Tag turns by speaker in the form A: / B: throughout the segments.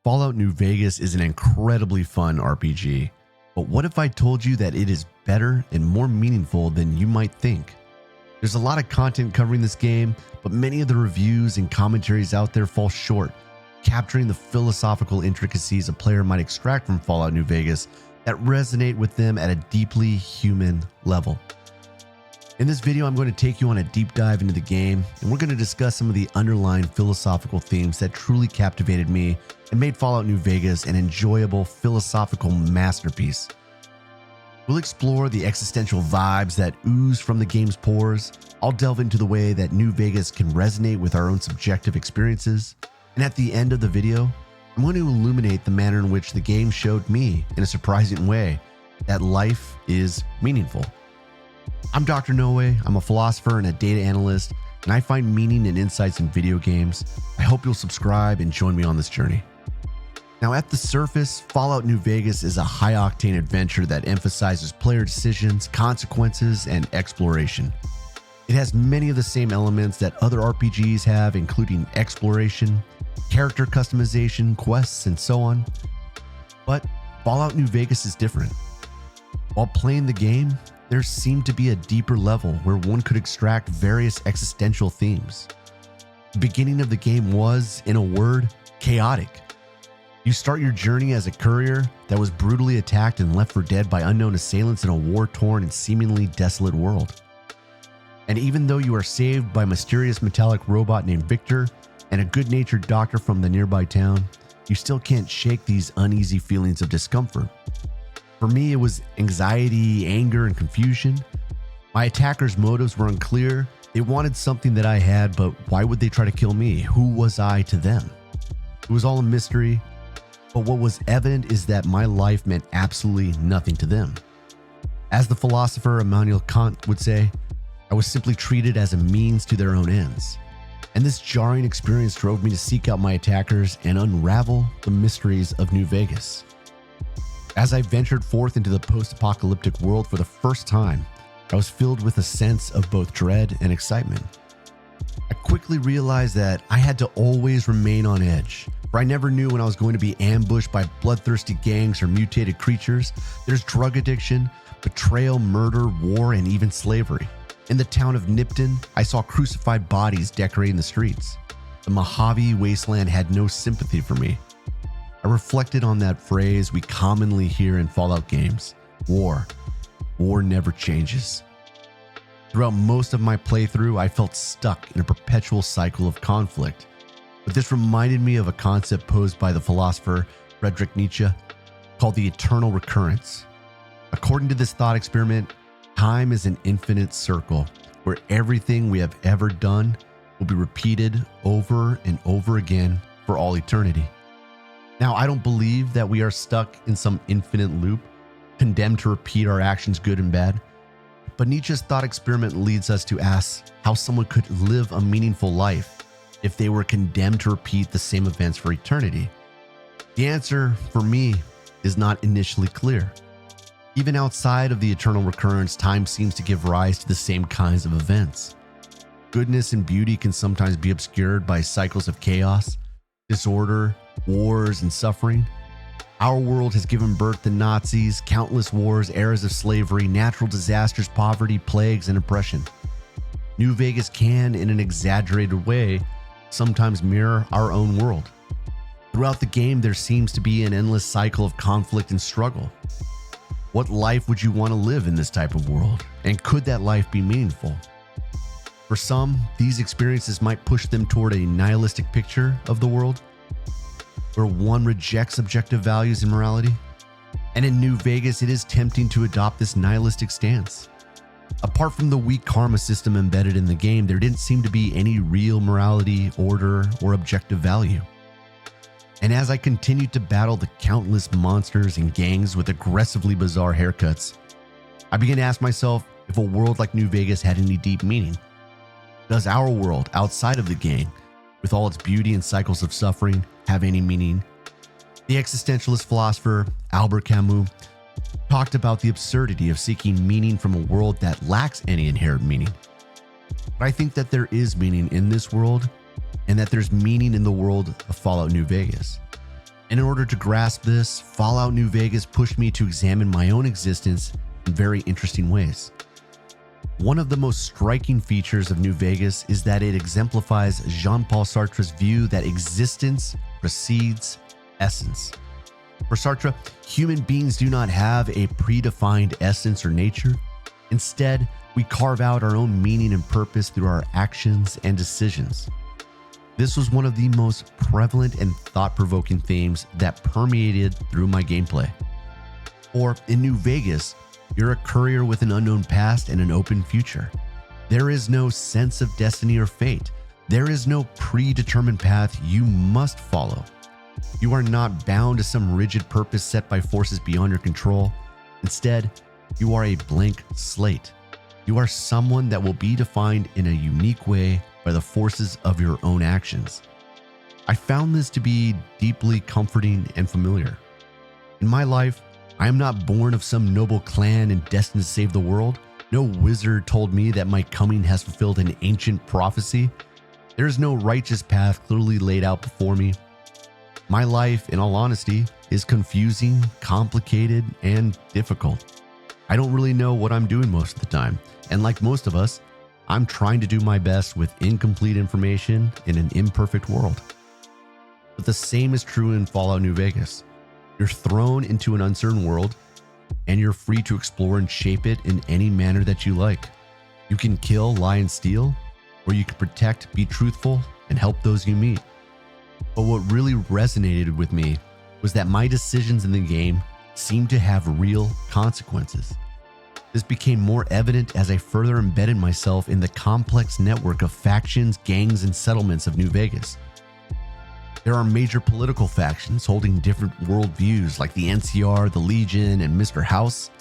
A: Fallout New Vegas is an incredibly fun RPG, but what if I told you that it is better and more meaningful than you might think? There's a lot of content covering this game, but many of the reviews and commentaries out there fall short, capturing the philosophical intricacies a player might extract from Fallout New Vegas that resonate with them at a deeply human level. In this video, I'm going to take you on a deep dive into the game, and we're going to discuss some of the underlying philosophical themes that truly captivated me and made Fallout New Vegas an enjoyable philosophical masterpiece. We'll explore the existential vibes that ooze from the game's pores. I'll delve into the way that New Vegas can resonate with our own subjective experiences. And at the end of the video, I'm going to illuminate the manner in which the game showed me, in a surprising way, that life is meaningful. I'm Dr. Noe, I'm a philosopher and a data analyst, and I find meaning and insights in video games. I hope you'll subscribe and join me on this journey. Now, at the surface, Fallout New Vegas is a high-octane adventure that emphasizes player decisions, consequences, and exploration. It has many of the same elements that other RPGs have, including exploration, character customization, quests, and so on. But Fallout New Vegas is different. While playing the game, there seemed to be a deeper level where one could extract various existential themes. The beginning of the game was, in a word, chaotic. You start your journey as a courier that was brutally attacked and left for dead by unknown assailants in a war-torn and seemingly desolate world. And even though you are saved by a mysterious metallic robot named Victor and a good-natured doctor from the nearby town, you still can't shake these uneasy feelings of discomfort. For me, it was anxiety, anger, and confusion. My attackers' motives were unclear. They wanted something that I had, but why would they try to kill me? Who was I to them? It was all a mystery, but what was evident is that my life meant absolutely nothing to them. As the philosopher Immanuel Kant would say, I was simply treated as a means to their own ends. And this jarring experience drove me to seek out my attackers and unravel the mysteries of New Vegas. As I ventured forth into the post-apocalyptic world for the first time, I was filled with a sense of both dread and excitement. I quickly realized that I had to always remain on edge, for I never knew when I was going to be ambushed by bloodthirsty gangs or mutated creatures. There's drug addiction, betrayal, murder, war, and even slavery. In the town of Nipton, I saw crucified bodies decorating the streets. The Mojave wasteland had no sympathy for me. I reflected on that phrase we commonly hear in Fallout games: war. War never changes. Throughout most of my playthrough, I felt stuck in a perpetual cycle of conflict. But this reminded me of a concept posed by the philosopher Friedrich Nietzsche called the eternal recurrence. According to this thought experiment, time is an infinite circle where everything we have ever done will be repeated over and over again for all eternity. Now, I don't believe that we are stuck in some infinite loop, condemned to repeat our actions good and bad. But Nietzsche's thought experiment leads us to ask how someone could live a meaningful life if they were condemned to repeat the same events for eternity. The answer, for me, is not initially clear. Even outside of the eternal recurrence, time seems to give rise to the same kinds of events. Goodness and beauty can sometimes be obscured by cycles of chaos, disorder, wars, and suffering. Our world has given birth to Nazis, countless wars, eras of slavery, natural disasters, poverty, plagues, and oppression. New Vegas can, in an exaggerated way, sometimes mirror our own world. Throughout the game, there seems to be an endless cycle of conflict and struggle. What life would you want to live in this type of world? And could that life be meaningful? For some, these experiences might push them toward a nihilistic picture of the world, where one rejects objective values and morality. And in New Vegas, it is tempting to adopt this nihilistic stance. Apart from the weak karma system embedded in the game, there didn't seem to be any real morality, order, or objective value. And as I continued to battle the countless monsters and gangs with aggressively bizarre haircuts, I began to ask myself if a world like New Vegas had any deep meaning. Does our world outside of the game, with all its beauty and cycles of suffering, have any meaning? The existentialist philosopher Albert Camus talked about the absurdity of seeking meaning from a world that lacks any inherent meaning. But I think that there is meaning in this world, and that there's meaning in the world of Fallout New Vegas. And in order to grasp this, Fallout New Vegas pushed me to examine my own existence in very interesting ways. One of the most striking features of New Vegas is that it exemplifies Jean-Paul Sartre's view that existence precedes essence. For Sartre, human beings do not have a predefined essence or nature. Instead, we carve out our own meaning and purpose through our actions and decisions. This was one of the most prevalent and thought-provoking themes that permeated through my gameplay. Or in New Vegas, you're a courier with an unknown past and an open future. There is no sense of destiny or fate. There is no predetermined path you must follow. You are not bound to some rigid purpose set by forces beyond your control. Instead, you are a blank slate. You are someone that will be defined in a unique way by the forces of your own actions. I found this to be deeply comforting and familiar. In my life, I am not born of some noble clan and destined to save the world. No wizard told me that my coming has fulfilled an ancient prophecy. There is no righteous path clearly laid out before me. My life, in all honesty, is confusing, complicated, and difficult. I don't really know what I'm doing most of the time, and like most of us, I'm trying to do my best with incomplete information in an imperfect world. But the same is true in Fallout New Vegas. You're thrown into an uncertain world, and you're free to explore and shape it in any manner that you like. You can kill, lie, and steal, or you can protect, be truthful, and help those you meet. But what really resonated with me was that my decisions in the game seemed to have real consequences. This became more evident as I further embedded myself in the complex network of factions, gangs, and settlements of New Vegas. There are major political factions holding different worldviews like the NCR, the Legion, and Mr. House.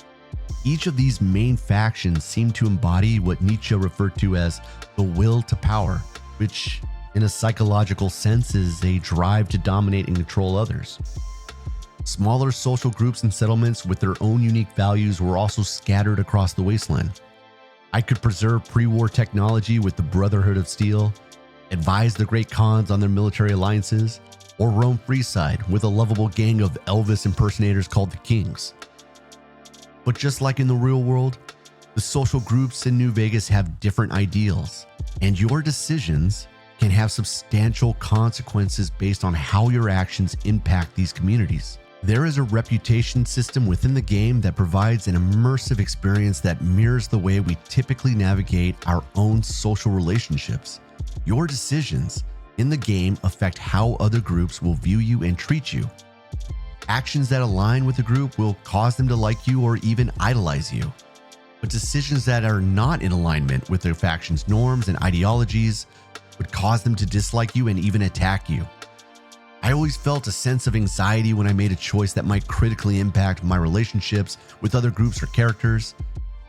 A: Each of these main factions seem to embody what Nietzsche referred to as the will to power, which in a psychological sense is a drive to dominate and control others. Smaller social groups and settlements with their own unique values were also scattered across the wasteland. I could preserve pre-war technology with the Brotherhood of Steel, advise the Great Khans on their military alliances, or roam freeside with a lovable gang of Elvis impersonators called the Kings. But just like in the real world, the social groups in New Vegas have different ideals, and your decisions can have substantial consequences based on how your actions impact these communities. There is a reputation system within the game that provides an immersive experience that mirrors the way we typically navigate our own social relationships. Your decisions in the game affect how other groups will view you and treat you. Actions that align with the group will cause them to like you or even idolize you. But decisions that are not in alignment with their faction's norms and ideologies would cause them to dislike you and even attack you. I always felt a sense of anxiety when I made a choice that might critically impact my relationships with other groups or characters.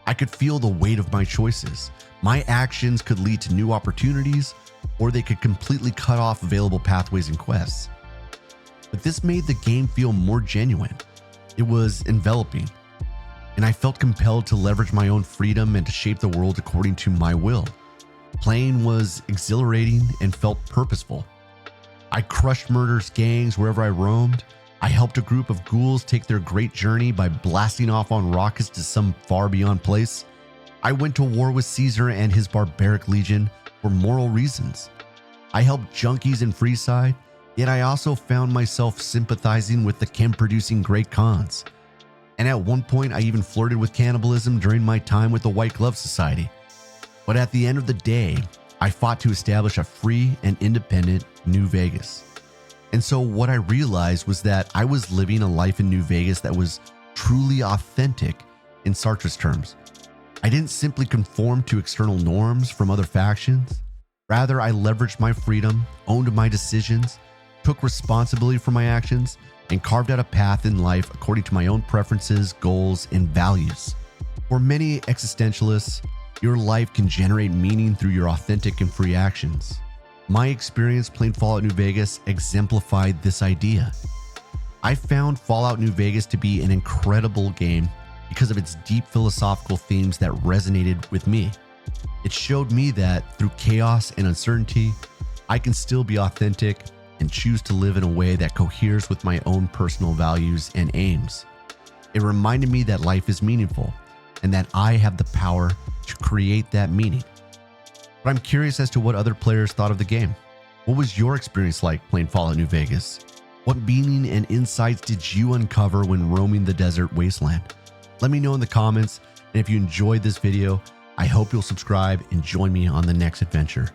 A: I could feel the weight of my choices. My actions could lead to new opportunities, or they could completely cut off available pathways and quests. But this made the game feel more genuine. It was enveloping, and I felt compelled to leverage my own freedom and to shape the world according to my will. Playing was exhilarating and felt purposeful. I crushed murderous gangs wherever I roamed. I helped a group of ghouls take their great journey by blasting off on rockets to some far beyond place. I went to war with Caesar and his barbaric legion for moral reasons. I helped junkies in Freeside, yet I also found myself sympathizing with the chem-producing Great Khans. And at one point, I even flirted with cannibalism during my time with the White Glove Society. But at the end of the day, I fought to establish a free and independent New Vegas. And so what I realized was that I was living a life in New Vegas that was truly authentic in Sartre's terms. I didn't simply conform to external norms from other factions. Rather, I leveraged my freedom, owned my decisions, took responsibility for my actions, and carved out a path in life according to my own preferences, goals, and values. For many existentialists, your life can generate meaning through your authentic and free actions. My experience playing Fallout New Vegas exemplified this idea. I found Fallout New Vegas to be an incredible game because of its deep philosophical themes that resonated with me. It showed me that through chaos and uncertainty, I can still be authentic and choose to live in a way that coheres with my own personal values and aims. It reminded me that life is meaningful and that I have the power to create that meaning. But I'm curious as to what other players thought of the game. What was your experience like playing Fallout New Vegas? What meaning and insights did you uncover when roaming the desert wasteland? Let me know in the comments, and if you enjoyed this video, I hope you'll subscribe and join me on the next adventure.